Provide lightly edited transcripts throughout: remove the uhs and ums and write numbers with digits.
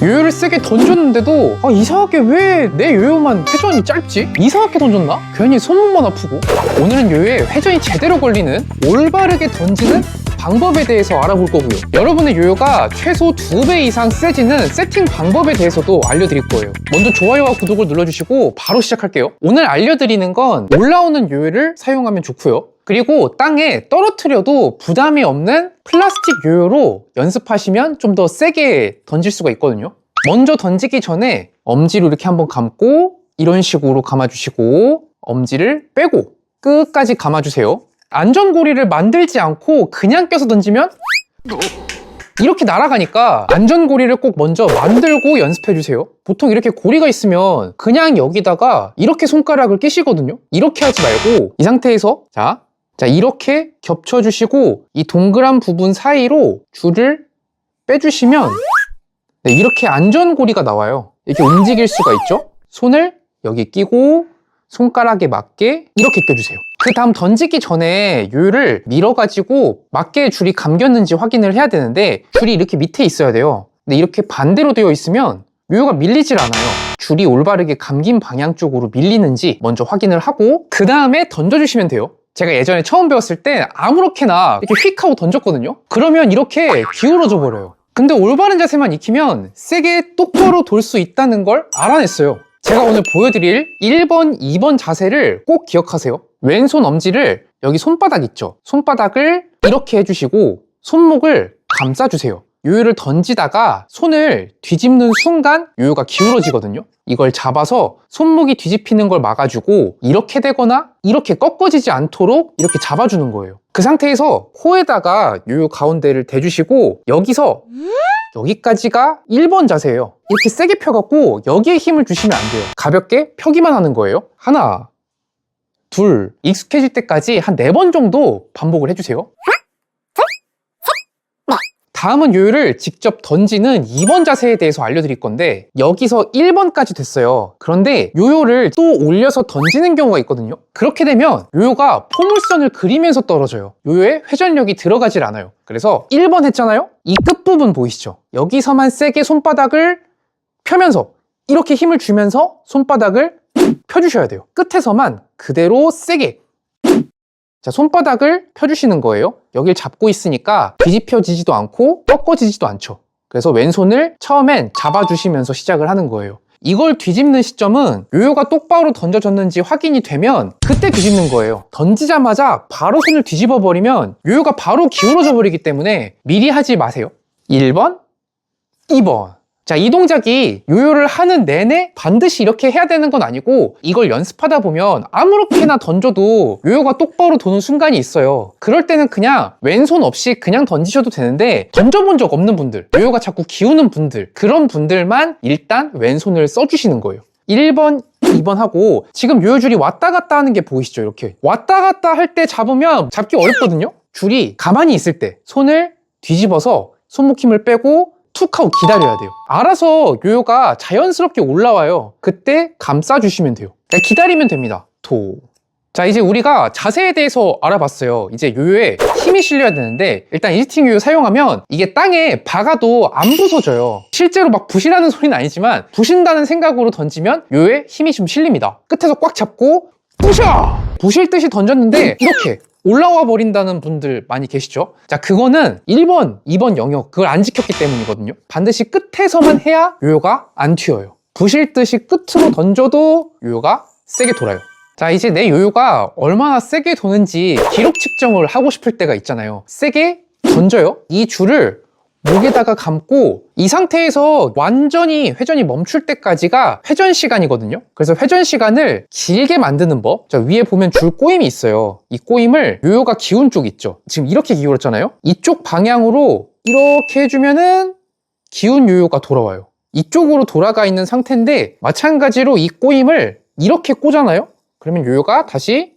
요요를 세게 던졌는데도 이상하게 왜 내 요요만 회전이 짧지? 이상하게 던졌나? 괜히 손목만 아프고. 오늘은 요요에 회전이 제대로 걸리는 올바르게 던지는 방법에 대해서 알아볼 거고요. 여러분의 요요가 최소 2배 이상 세지는 세팅 방법에 대해서도 알려드릴 거예요. 먼저 좋아요와 구독을 눌러주시고 바로 시작할게요. 오늘 알려드리는 건 올라오는 요요를 사용하면 좋고요. 그리고 땅에 떨어뜨려도 부담이 없는 플라스틱 요요로 연습하시면 좀 더 세게 던질 수가 있거든요. 먼저 던지기 전에 엄지로 이렇게 한번 감고 이런 식으로 감아주시고 엄지를 빼고 끝까지 감아주세요. 안전고리를 만들지 않고 그냥 껴서 던지면 이렇게 날아가니까 안전고리를 꼭 먼저 만들고 연습해주세요. 보통 이렇게 고리가 있으면 그냥 여기다가 이렇게 손가락을 끼시거든요. 이렇게 하지 말고 이 상태에서 자 이렇게 겹쳐주시고 이 동그란 부분 사이로 줄을 빼주시면 이렇게 안전고리가 나와요. 이렇게 움직일 수가 있죠. 손을 여기 끼고 손가락에 맞게 이렇게 껴주세요. 그 다음 던지기 전에 요요를 밀어가지고 맞게 줄이 감겼는지 확인을 해야 되는데 줄이 이렇게 밑에 있어야 돼요. 근데 이렇게 반대로 되어 있으면 요요가 밀리질 않아요. 줄이 올바르게 감긴 방향 쪽으로 밀리는지 먼저 확인을 하고 그 다음에 던져주시면 돼요. 제가 예전에 처음 배웠을 때 아무렇게나 이렇게 휙 하고 던졌거든요. 그러면 이렇게 기울어져 버려요. 근데 올바른 자세만 익히면 세게 똑바로 돌 수 있다는 걸 알아냈어요. 제가 오늘 보여드릴 1번, 2번 자세를 꼭 기억하세요. 왼손 엄지를 여기 손바닥 있죠? 손바닥을 이렇게 해주시고 손목을 감싸주세요. 요요를 던지다가 손을 뒤집는 순간 요요가 기울어지거든요. 이걸 잡아서 손목이 뒤집히는 걸 막아주고 이렇게 되거나 이렇게 꺾어지지 않도록 이렇게 잡아주는 거예요. 그 상태에서 코에다가 요요 가운데를 대주시고 여기서 여기까지가 1번 자세예요. 이렇게 세게 펴갖고 여기에 힘을 주시면 안 돼요. 가볍게 펴기만 하는 거예요. 하나, 둘, 익숙해질 때까지 한 4번 정도 반복을 해주세요. 다음은 요요를 직접 던지는 2번 자세에 대해서 알려드릴 건데 여기서 1번까지 됐어요. 그런데 요요를 또 올려서 던지는 경우가 있거든요. 그렇게 되면 요요가 포물선을 그리면서 떨어져요. 요요에 회전력이 들어가질 않아요. 그래서 1번 했잖아요? 이 끝부분 보이시죠? 여기서만 세게 손바닥을 펴면서 이렇게 힘을 주면서 손바닥을 펴주셔야 돼요. 끝에서만 그대로 세게 자, 손바닥을 펴주시는 거예요. 여길 잡고 있으니까 뒤집혀지지도 않고 꺾어지지도 않죠. 그래서 왼손을 처음엔 잡아주시면서 시작을 하는 거예요. 이걸 뒤집는 시점은 요요가 똑바로 던져졌는지 확인이 되면 그때 뒤집는 거예요. 던지자마자 바로 손을 뒤집어 버리면 요요가 바로 기울어져 버리기 때문에 미리 하지 마세요. 1번, 2번. 자, 이 동작이 요요를 하는 내내 반드시 이렇게 해야 되는 건 아니고 이걸 연습하다 보면 아무렇게나 던져도 요요가 똑바로 도는 순간이 있어요. 그럴 때는 그냥 왼손 없이 그냥 던지셔도 되는데 던져본 적 없는 분들, 요요가 자꾸 기우는 분들, 그런 분들만 일단 왼손을 써주시는 거예요. 1번, 2번 하고 지금 요요 줄이 왔다 갔다 하는 게 보이시죠? 이렇게 왔다 갔다 할 때 잡으면 잡기 어렵거든요? 줄이 가만히 있을 때 손을 뒤집어서 손목 힘을 빼고 툭 하고 기다려야 돼요. 알아서 요요가 자연스럽게 올라와요. 그때 감싸주시면 돼요. 기다리면 됩니다. 자, 이제 우리가 자세에 대해서 알아봤어요. 이제 요요에 힘이 실려야 되는데 일단 이지팅 요요 사용하면 이게 땅에 박아도 안 부서져요. 실제로 막 부시라는 소리는 아니지만 부신다는 생각으로 던지면 요요에 힘이 좀 실립니다. 끝에서 꽉 잡고 부셔! 부실 듯이 던졌는데 이렇게 올라와 버린다는 분들 많이 계시죠? 자, 그거는 1번, 2번 영역 그걸 안 지켰기 때문이거든요. 반드시 끝에서만 해야 요요가 안 튀어요. 부실 듯이 끝으로 던져도 요요가 세게 돌아요. 자, 이제 내 요요가 얼마나 세게 도는지 기록 측정을 하고 싶을 때가 있잖아요. 세게 던져요. 이 줄을 목에다가 감고 이 상태에서 완전히 회전이 멈출 때까지가 회전 시간이거든요. 그래서 회전 시간을 길게 만드는 법. 자, 위에 보면 줄 꼬임이 있어요. 이 꼬임을 요요가 기운 쪽 있죠. 지금 이렇게 기울었잖아요. 이쪽 방향으로 이렇게 해주면은 기운 요요가 돌아와요. 이쪽으로 돌아가 있는 상태인데 마찬가지로 이 꼬임을 이렇게 꽂잖아요. 그러면 요요가 다시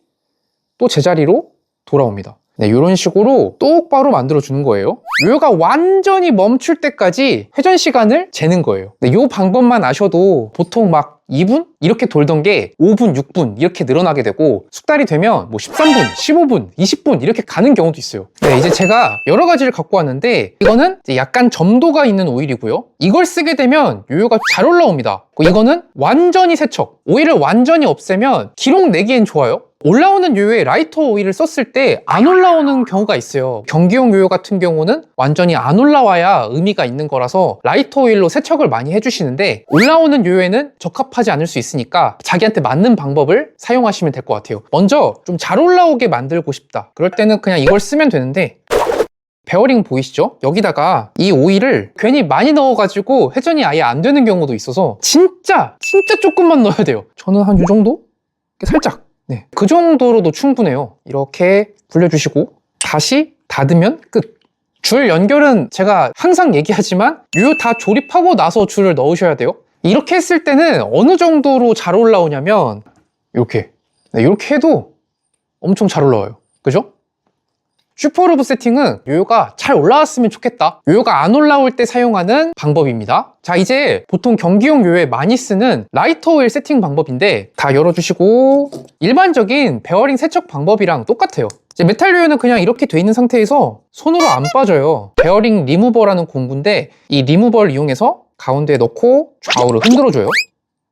또 제자리로 돌아옵니다. 네, 이런 식으로 똑바로 만들어주는 거예요. 요요가 완전히 멈출 때까지 회전 시간을 재는 거예요. 네, 이 방법만 아셔도 보통 막 2분? 이렇게 돌던 게 5분, 6분 이렇게 늘어나게 되고 숙달이 되면 뭐 13분, 15분, 20분 이렇게 가는 경우도 있어요. 네, 이제 제가 여러 가지를 갖고 왔는데 이거는 이제 약간 점도가 있는 오일이고요. 이걸 쓰게 되면 요요가 잘 올라옵니다. 이거는 완전히 세척. 오일을 완전히 없애면 기록 내기엔 좋아요. 올라오는 요요에 라이터 오일을 썼을 때 안 올라오는 경우가 있어요. 경기용 요요 같은 경우는 완전히 안 올라와야 의미가 있는 거라서 라이터 오일로 세척을 많이 해주시는데 올라오는 요요에는 적합하지 않을 수 있으니까 자기한테 맞는 방법을 사용하시면 될 것 같아요. 먼저 좀 잘 올라오게 만들고 싶다. 그럴 때는 그냥 이걸 쓰면 되는데 베어링 보이시죠? 여기다가 이 오일을 괜히 많이 넣어가지고 회전이 아예 안 되는 경우도 있어서 진짜 조금만 넣어야 돼요. 저는 한 이 정도? 살짝. 네, 그 정도로도 충분해요. 이렇게 불려주시고 다시 닫으면 끝. 줄 연결은 제가 항상 얘기하지만 요요 다 조립하고 나서 줄을 넣으셔야 돼요. 이렇게 했을 때는 어느 정도로 잘 올라오냐면 이렇게. 네, 이렇게 해도 엄청 잘 올라와요. 그죠? 슈퍼루브 세팅은 요요가 잘 올라왔으면 좋겠다. 요요가 안 올라올 때 사용하는 방법입니다. 자, 이제 보통 경기용 요요에 많이 쓰는 라이터 오일 세팅 방법인데 다 열어주시고 일반적인 베어링 세척 방법이랑 똑같아요. 이제 메탈 요요는 그냥 이렇게 돼 있는 상태에서 손으로 안 빠져요. 베어링 리무버라는 공구인데 이 리무버를 이용해서 가운데에 넣고 좌우로 흔들어줘요.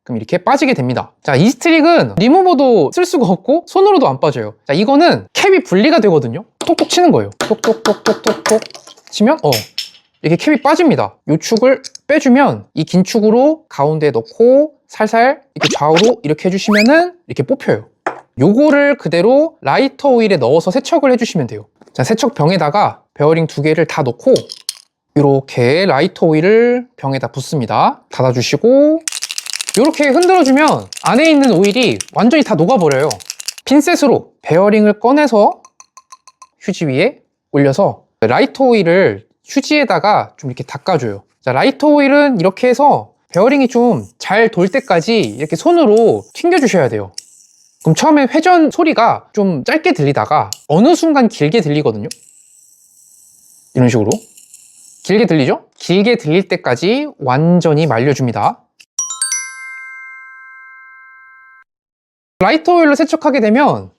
그럼 이렇게 빠지게 됩니다. 자, 이 스트릭은 리무버도 쓸 수가 없고 손으로도 안 빠져요. 자, 이거는 캡이 분리가 되거든요. 톡톡 치는 거예요. 톡톡톡톡톡톡 치면 이렇게 캡이 빠집니다. 이 축을 빼주면 이 긴 축으로 가운데에 넣고 살살 이렇게 좌우로 이렇게 해주시면은 이렇게 뽑혀요. 요거를 그대로 라이터 오일에 넣어서 세척을 해주시면 돼요. 자, 세척 병에다가 베어링 2개를 다 넣고 이렇게 라이터 오일을 병에다 붓습니다. 닫아주시고 이렇게 흔들어주면 안에 있는 오일이 완전히 다 녹아버려요. 핀셋으로 베어링을 꺼내서 휴지 위에 올려서 라이터 오일을 휴지에다가 좀 이렇게 닦아줘요. 자, 라이터 오일은 이렇게 해서 베어링이 좀 잘 돌 때까지 이렇게 손으로 튕겨주셔야 돼요. 그럼 처음에 회전 소리가 좀 짧게 들리다가 어느 순간 길게 들리거든요. 이런 식으로 길게 들리죠? 길게 들릴 때까지 완전히 말려줍니다. 라이터 오일로 세척하게 되면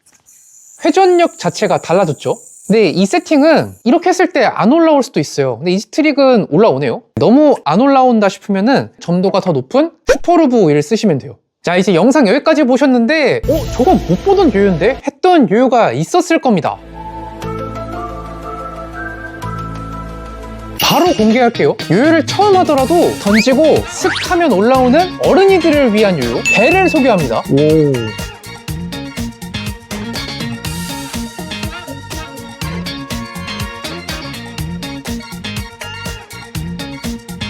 회전력 자체가 달라졌죠? 근데 이 세팅은 이렇게 했을 때 안 올라올 수도 있어요. 근데 이 스트릭은 올라오네요. 너무 안 올라온다 싶으면은 점도가 더 높은 슈퍼루브 오일을 쓰시면 돼요. 자, 이제 영상 여기까지 보셨는데 저거 못 보던 요요인데? 했던 요요가 있었을 겁니다. 바로 공개할게요. 요요를 처음 하더라도 던지고 슥 하면 올라오는 어른이들을 위한 요요 벨을 소개합니다.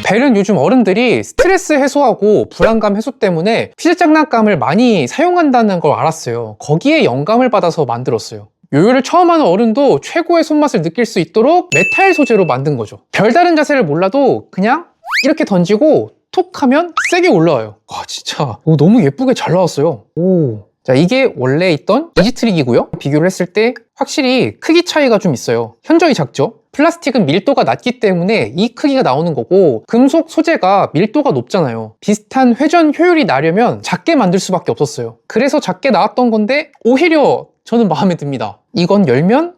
벨은 요즘 어른들이 스트레스 해소하고 불안감 해소 때문에 피자 장난감을 많이 사용한다는 걸 알았어요. 거기에 영감을 받아서 만들었어요. 요요를 처음 하는 어른도 최고의 손맛을 느낄 수 있도록 메탈 소재로 만든 거죠. 별다른 자세를 몰라도 그냥 이렇게 던지고 톡 하면 세게 올라와요. 와, 진짜 너무 예쁘게 잘 나왔어요. 자, 이게 원래 있던 이지트릭이고요. 비교를 했을 때 확실히 크기 차이가 좀 있어요. 현저히 작죠? 플라스틱은 밀도가 낮기 때문에 이 크기가 나오는 거고 금속 소재가 밀도가 높잖아요. 비슷한 회전 효율이 나려면 작게 만들 수밖에 없었어요. 그래서 작게 나왔던 건데 오히려 저는 마음에 듭니다. 이건 열면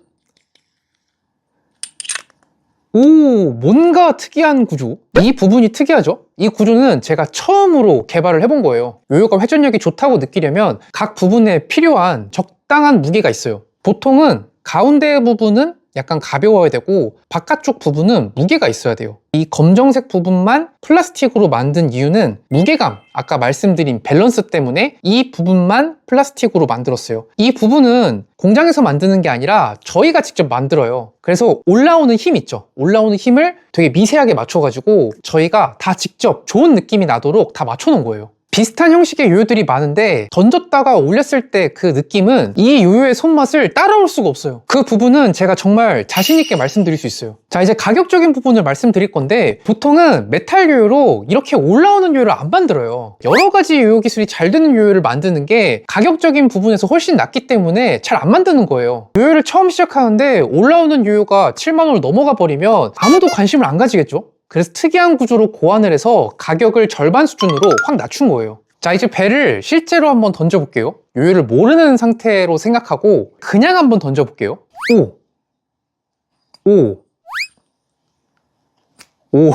뭔가 특이한 구조. 이 부분이 특이하죠? 이 구조는 제가 처음으로 개발을 해본 거예요. 요요가 회전력이 좋다고 느끼려면 각 부분에 필요한 적당한 무게가 있어요. 보통은 가운데 부분은 약간 가벼워야 되고 바깥쪽 부분은 무게가 있어야 돼요. 이 검정색 부분만 플라스틱으로 만든 이유는 무게감, 아까 말씀드린 밸런스 때문에 이 부분만 플라스틱으로 만들었어요. 이 부분은 공장에서 만드는 게 아니라 저희가 직접 만들어요. 그래서 올라오는 힘 있죠? 올라오는 힘을 되게 미세하게 맞춰가지고 저희가 다 직접 좋은 느낌이 나도록 다 맞춰놓은 거예요. 비슷한 형식의 요요들이 많은데 던졌다가 올렸을 때 그 느낌은 이 요요의 손맛을 따라올 수가 없어요. 그 부분은 제가 정말 자신 있게 말씀드릴 수 있어요. 자, 이제 가격적인 부분을 말씀드릴 건데 보통은 메탈 요요로 이렇게 올라오는 요요를 안 만들어요. 여러 가지 요요 기술이 잘 되는 요요를 만드는 게 가격적인 부분에서 훨씬 낫기 때문에 잘 안 만드는 거예요. 요요를 처음 시작하는데 올라오는 요요가 7만 원을 넘어가 버리면 아무도 관심을 안 가지겠죠? 그래서 특이한 구조로 고안을 해서 가격을 절반 수준으로 확 낮춘 거예요. 자, 이제 배를 실제로 한번 던져볼게요. 요요를 모르는 상태로 생각하고 그냥 한번 던져볼게요. 오! 오! 오.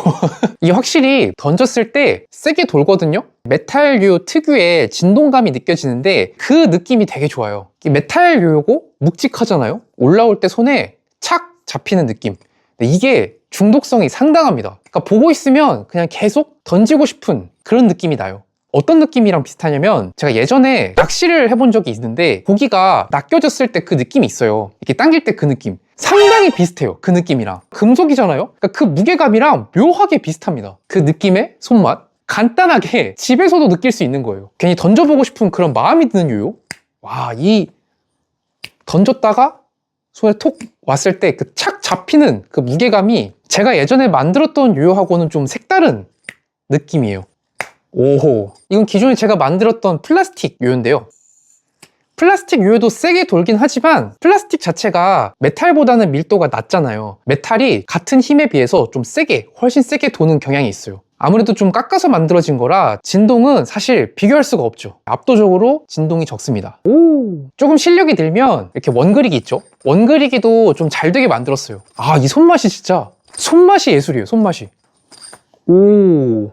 이게 확실히 던졌을 때 세게 돌거든요? 메탈 요요 특유의 진동감이 느껴지는데 그 느낌이 되게 좋아요. 이 메탈 요요고 묵직하잖아요? 올라올 때 손에 착 잡히는 느낌. 이게 중독성이 상당합니다. 그러니까 보고 있으면 그냥 계속 던지고 싶은 그런 느낌이 나요. 어떤 느낌이랑 비슷하냐면 제가 예전에 낚시를 해본 적이 있는데 고기가 낚여졌을 때 그 느낌이 있어요. 이렇게 당길 때 그 느낌 상당히 비슷해요. 그 느낌이랑 금속이잖아요. 그러니까 그 무게감이랑 묘하게 비슷합니다. 그 느낌의 손맛 간단하게 집에서도 느낄 수 있는 거예요. 괜히 던져보고 싶은 그런 마음이 드는 요요. 와, 이 던졌다가 손에 톡 왔을 때 그 착 잡히는 그 무게감이 제가 예전에 만들었던 요요하고는 좀 색다른 느낌이에요. 오호, 이건 기존에 제가 만들었던 플라스틱 요요인데요. 플라스틱 요요도 세게 돌긴 하지만 플라스틱 자체가 메탈보다는 밀도가 낮잖아요. 메탈이 같은 힘에 비해서 좀 세게, 훨씬 세게 도는 경향이 있어요. 아무래도 좀 깎아서 만들어진 거라 진동은 사실 비교할 수가 없죠. 압도적으로 진동이 적습니다. 오, 조금 실력이 들면 이렇게 원그리기 있죠? 원그리기도 좀 잘 되게 만들었어요. 아, 이 손맛이 진짜 손맛이 예술이에요. 손맛이. 오.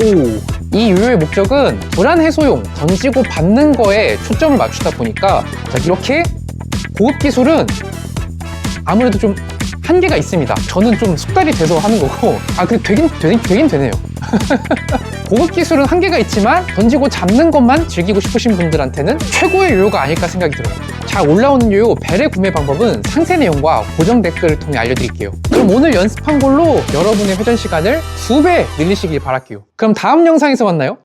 오. 이 요요의 목적은 불안 해소용, 던지고 받는 거에 초점을 맞추다 보니까 자, 이렇게 고급 기술은 아무래도 좀 한계가 있습니다. 저는 좀 숙달이 돼서 하는 거고 근데 되긴 되네요. 고급 기술은 한계가 있지만 던지고 잡는 것만 즐기고 싶으신 분들한테는 최고의 요요가 아닐까 생각이 들어요. 잘 올라오는 요요 벨의 구매 방법은 상세 내용과 고정 댓글을 통해 알려드릴게요. 그럼 오늘 연습한 걸로 여러분의 회전 시간을 2배 늘리시길 바랄게요. 그럼 다음 영상에서 만나요.